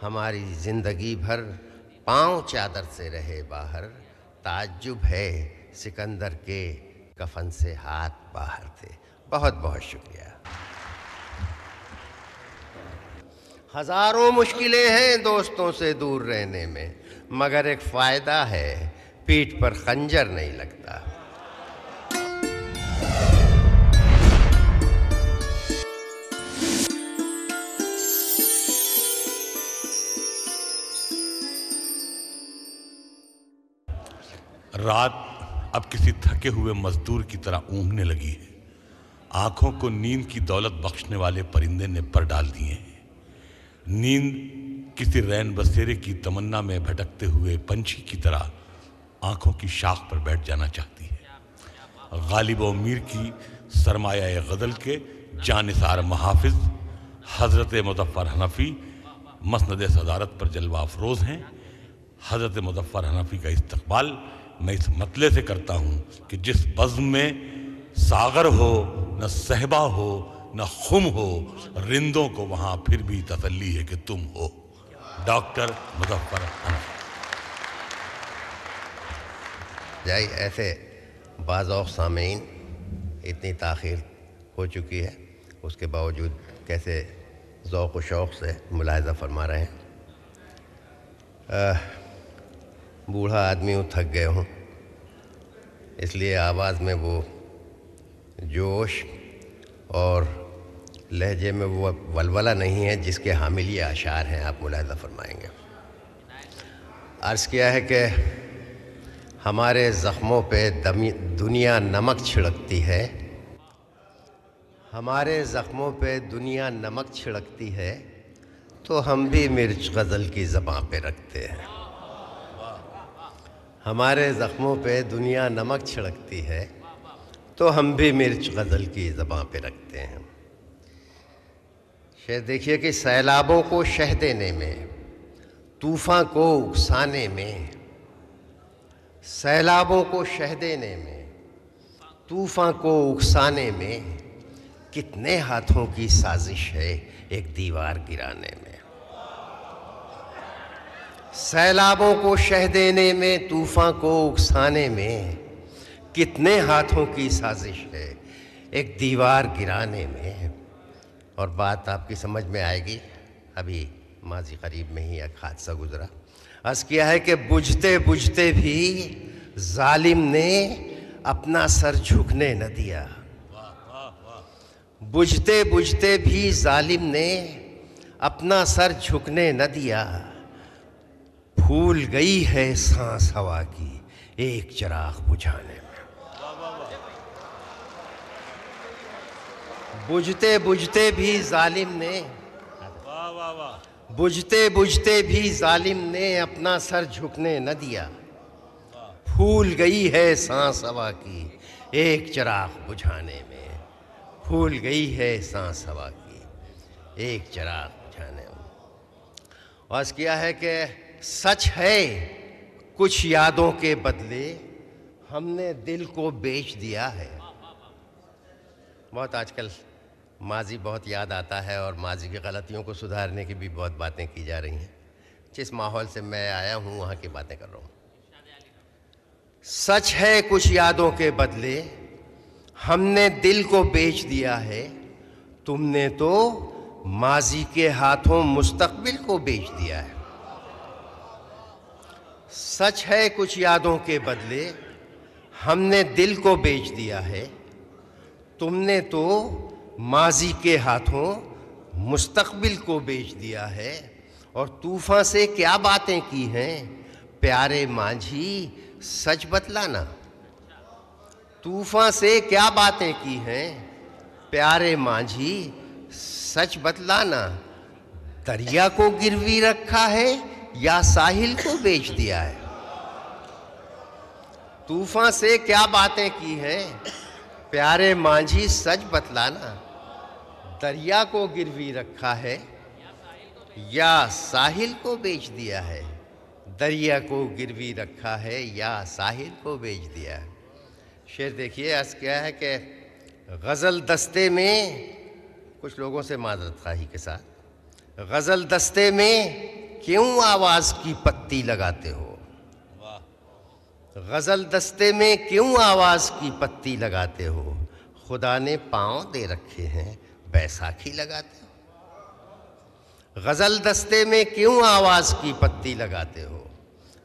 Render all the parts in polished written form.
ہماری زندگی بھر پاؤں چادر سے رہے باہر، تعجب ہے سکندر کے کفن سے ہاتھ باہر تھے۔ بہت بہت شکریہ۔ ہزاروں مشکلیں ہیں دوستوں سے دور رہنے میں، مگر ایک فائدہ ہے، پیٹھ پر خنجر نہیں لگتا۔ رات اب کسی تھکے ہوئے مزدور کی طرح اونگنے لگی ہے۔ آنکھوں کو نیند کی دولت بخشنے والے پرندے نے پر ڈال دیے ہیں۔ نیند کسی رین بسیرے کی تمنا میں بھٹکتے ہوئے پنچھی کی طرح آنکھوں کی شاخ پر بیٹھ جانا چاہتی ہے۔ غالب و میر کی سرمایہ غزل کے جانثار محافظ حضرت مظفر حنفی مسند صدارت پر جلوہ افروز ہیں۔ حضرت مظفر حنفی کا استقبال میں اس مطلع سے کرتا ہوں کہ جس بزم میں ساغر ہو نہ صحبا ہو نہ خم ہو، رندوں کو وہاں پھر بھی تسلی ہے کہ تم ہو۔ ڈاکٹر مظفر حنفی۔ جائی ایسے بعض اوق سامعین اتنی تاخیر ہو چکی ہے، اس کے باوجود کیسے ذوق و شوق سے ملاحظہ فرما رہے ہیں۔ بوڑھا آدمی ہوں، تھک گئے ہوں، اس لیے آواز میں وہ جوش اور لہجے میں وہ ولولہ نہیں ہے جس کے حامل یہ اشعار ہیں، آپ ملاحظہ فرمائیں گے۔ عرض کیا ہے کہ ہمارے زخموں پہ دنیا نمک چھڑکتی ہے، ہمارے زخموں پہ دنیا نمک چھڑکتی ہے، تو ہم بھی مرچ غزل کی زبان پہ رکھتے ہیں۔ ہمارے زخموں پہ دنیا نمک چھڑکتی ہے، تو ہم بھی مرچ غزل کی زبان پہ رکھتے ہیں۔ شعر دیکھیے کہ سیلابوں کو شہ دینے میں، طوفان کو اکسانے میں، سیلابوں کو شہ دینے میں، طوفان کو اکسانے میں، کتنے ہاتھوں کی سازش ہے ایک دیوار گرانے میں۔ سیلابوں کو شہ دینے میں، طوفان کو اکسانے میں، کتنے ہاتھوں کی سازش ہے ایک دیوار گرانے میں۔ اور بات آپ کی سمجھ میں آئے گی، ابھی ماضی قریب میں ہی ایک حادثہ گزرا۔ عرض کیا ہے کہ بجھتے بجھتے بھی ظالم نے اپنا سر جھکنے نہ دیا، بجھتے بجھتے بھی ظالم نے اپنا سر جھکنے نہ دیا، پھول گئی ہے سانس ہوا کی ایک چراغ بجھانے میں۔ بجھتے بجھتے بھی ظالم نے، بجھتے بجھتے بھی ظالم نے اپنا سر جھکنے نہ دیا، پھول گئی ہے سانس ہوا کی ایک چراغ بجھانے میں، پھول گئی ہے سانس ہوا کی ایک چراغ بجھانے میں۔ عرض کیا ہے کہ سچ ہے کچھ یادوں کے بدلے ہم نے دل کو بیچ دیا ہے۔ بہت آج کل ماضی بہت یاد آتا ہے، اور ماضی کی غلطیوں کو سدھارنے کی بھی بہت باتیں کی جا رہی ہیں۔ جس ماحول سے میں آیا ہوں وہاں کی باتیں کر رہا ہوں۔ سچ ہے کچھ یادوں کے بدلے ہم نے دل کو بیچ دیا ہے، تم نے تو ماضی کے ہاتھوں مستقبل کو بیچ دیا ہے۔ سچ ہے کچھ یادوں کے بدلے ہم نے دل کو بیچ دیا ہے، تم نے تو ماضی کے ہاتھوں مستقبل کو بیچ دیا ہے۔ اور طوفان سے کیا باتیں کی ہیں پیارے مانجھی سچ بتلانا، طوفان سے کیا باتیں کی ہیں پیارے مانجھی سچ بتلانا، دریا کو گروی رکھا ہے یا ساحل کو بیچ دیا ہے۔ طوفان سے کیا باتیں کی ہیں پیارے مانجھی سچ بتلانا، دریا کو گروی رکھا ہے یا ساحل کو بیچ دیا ہے، دریا کو گروی رکھا ہے یا ساحل کو بیچ دیا ہے۔ شعر دیکھیے عرض کیا ہے کہ غزل دستے میں، کچھ لوگوں سے معذرت خواہی کے ساتھ، غزل دستے میں کیوں آواز کی پتی لگاتے ہو؟ غزل دستے میں کیوں آواز کی پتی لگاتے ہو؟ خدا نے پاؤں دے رکھے ہیں بیساکھی لگاتے ہو؟ غزل دستے میں کیوں آواز کی پتی لگاتے ہو؟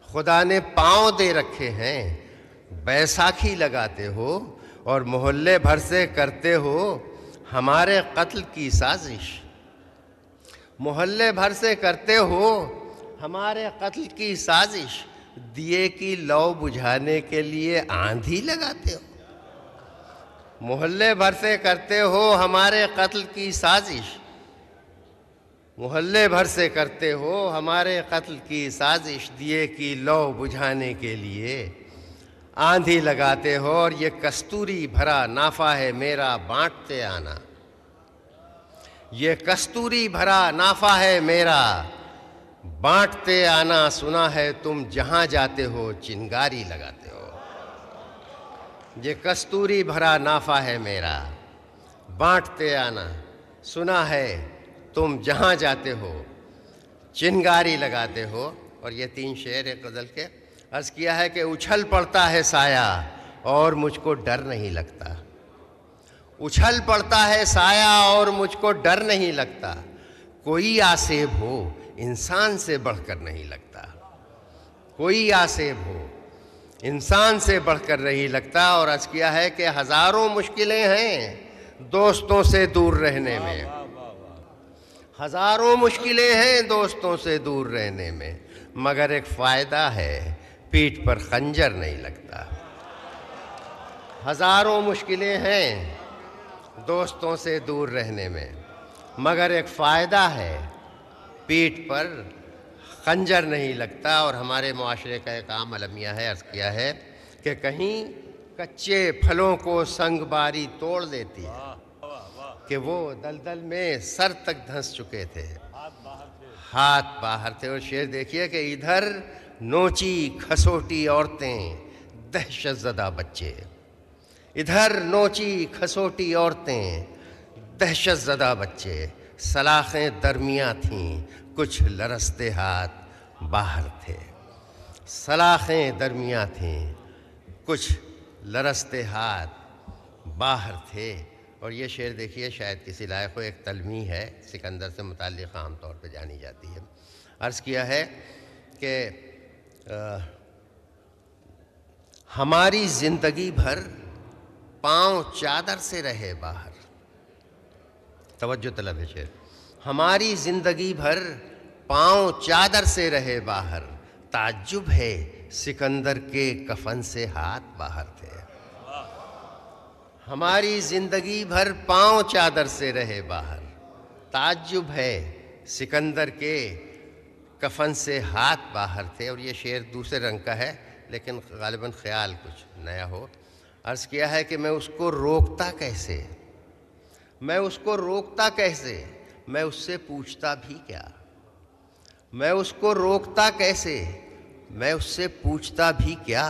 خدا نے پاؤں دے رکھے ہیں بیساکھی لگاتے ہو، اور محلے بھر سے کرتے ہو ہمارے قتل کی سازش۔ محلے بھر سے کرتے ہو ہمارے قتل کی سازش، دیے کی لو بجھانے کے لیے آندھی لگاتے ہو۔ محلے بھر سے کرتے ہو ہمارے قتل کی سازش، محلے بھر سے کرتے ہو ہمارے قتل کی سازش، دیے کی لو بجھانے کے لیے آندھی لگاتے ہو، اور یہ کستوری بھرا نافہ ہے میرا بانٹتے آنا۔ یہ کستوری بھرا نافہ ہے میرا بانٹتے آنا، سنا ہے تم جہاں جاتے ہو چنگاری لگاتے ہو۔ یہ کستوری بھرا نافہ ہے میرا بانٹتے آنا، سنا ہے تم جہاں جاتے ہو چنگاری لگاتے ہو۔ اور یہ 3 شعر ایک غزل کے عرض کیا ہے کہ اچھل پڑتا ہے سایہ اور مجھ کو ڈر نہیں لگتا، اچھل پڑتا ہے سایہ اور مجھ کو ڈر نہیں لگتا، کوئی آسیب ہو انسان سے بڑھ کر نہیں لگتا، کوئی آسیب ہو انسان سے بڑھ کر نہیں لگتا۔ اور عرض کیا ہے کہ ہزاروں مشکلیں ہیں دوستوں سے دور رہنے میں، ہزاروں مشکلیں ہیں دوستوں سے دور رہنے میں، مگر ایک فائدہ ہے پیٹھ پر خنجر نہیں لگتا۔ ہزاروں مشکلیں ہیں دوستوں سے دور رہنے میں، مگر ایک فائدہ ہے پیٹھ پر خنجر نہیں لگتا۔ اور ہمارے معاشرے کا ایک عام المیہ ہے، عرض کیا ہے کہ کہیں کچے پھلوں کو سنگ باری توڑ دیتی ہے کہ وہ دلدل میں سر تک دھنس چکے تھے، ہاتھ باہر تھے۔ اور شعر دیکھیے کہ ادھر نوچی کھسوٹی عورتیں دہشت زدہ بچے، ادھر نوچی کھسوٹی عورتیں دہشت زدہ بچے، سلاخیں درمیاں تھیں کچھ لرزتے ہاتھ باہر تھے، سلاخیں درمیاں تھیں کچھ لرزتے ہاتھ باہر تھے۔ اور یہ شعر دیکھیے شاید کسی لائق ہو، ایک تلمیح ہے سکندر سے متعلق، عام طور پہ جانی جاتی ہے۔ عرض کیا ہے کہ ہماری زندگی بھر پاؤں چادر سے رہے باہر، توجہ طلب ہے شعر، ہماری زندگی بھر پاؤں چادر سے رہے باہر، تعجب ہے سکندر کے کفن سے ہاتھ باہر تھے۔ ہماری زندگی بھر پاؤں چادر سے رہے باہر، تعجب ہے سکندر کے کفن سے ہاتھ باہر تھے۔ اور یہ شعر دوسرے رنگ کا ہے لیکن غالباً خیال کچھ نیا ہو۔ عرض کیا ہے کہ میں اس کو روکتا کیسے، میں اس کو روکتا کیسے، میں اس سے پوچھتا بھی کیا، میں اس کو روکتا کیسے، میں اس سے پوچھتا بھی کیا،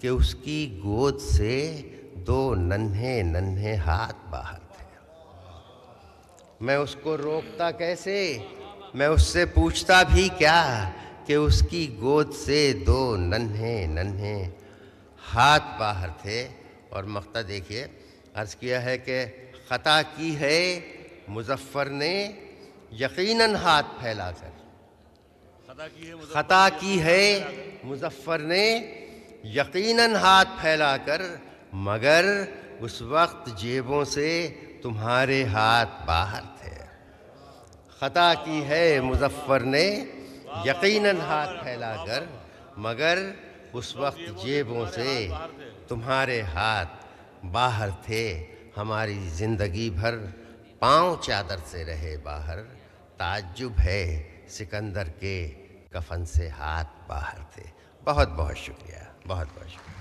کہ اس کی گود سے 2 ننھے ننھے ہاتھ باہر تھے۔ میں اس کو روکتا کیسے، میں اس سے پوچھتا بھی کیا، کہ اس کی گود سے 2 ننھے ننھے ہاتھ باہر تھے۔ اور مقطع دیکھیے، عرض کیا ہے کہ خطا کی ہے مظفر نے یقیناً ہاتھ پھیلا کر، خطا کی ہے مظفر نے یقیناً ہاتھ پھیلا کر، مگر اس وقت جیبوں سے تمہارے ہاتھ باہر تھے۔ خطا کی ہے مظفر نے یقیناً ہاتھ پھیلا کر، مگر اس وقت جیبوں سے تمہارے ہاتھ باہر تھے۔ ہماری زندگی بھر پاؤں چادر سے رہے باہر، تعجب ہے سکندر کے کفن سے ہاتھ باہر تھے۔ بہت بہت شکریہ، بہت بہت شکریہ۔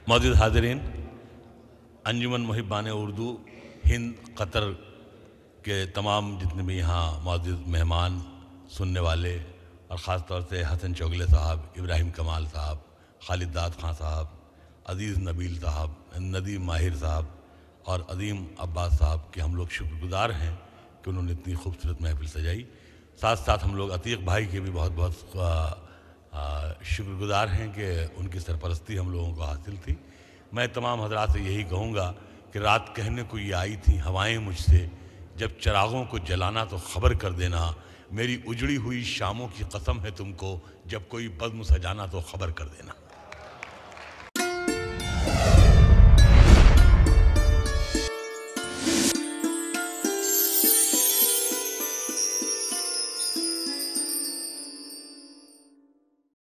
معزز حاضرین، انجمن محبان اردو ہند قطر کے تمام جتنے بھی یہاں معزز مہمان، سننے والے، اور خاص طور سے حسن چوگلے صاحب، ابراہیم کمال صاحب، خالد داد خان صاحب، عزیز نبیل صاحب، ندیم ماہر صاحب، اور عظیم عباس صاحب کے ہم لوگ شکر گزار ہیں کہ انہوں نے اتنی خوبصورت محفل سجائی. ساتھ ساتھ ہم لوگ عتیق بھائی کے بھی بہت بہت شکر گزار ہیں کہ ان کی سرپرستی ہم لوگوں کو حاصل تھی. میں تمام حضرات سے یہی کہوں گا کہ رات کہنے کو یہ آئی تھیں ہوائیں مجھ سے، جب چراغوں کو جلانا تو خبر کر دینا، میری اجڑی ہوئی شاموں کی قسم ہے تم کو، جب کوئی بزم سجانا تو خبر کر دینا.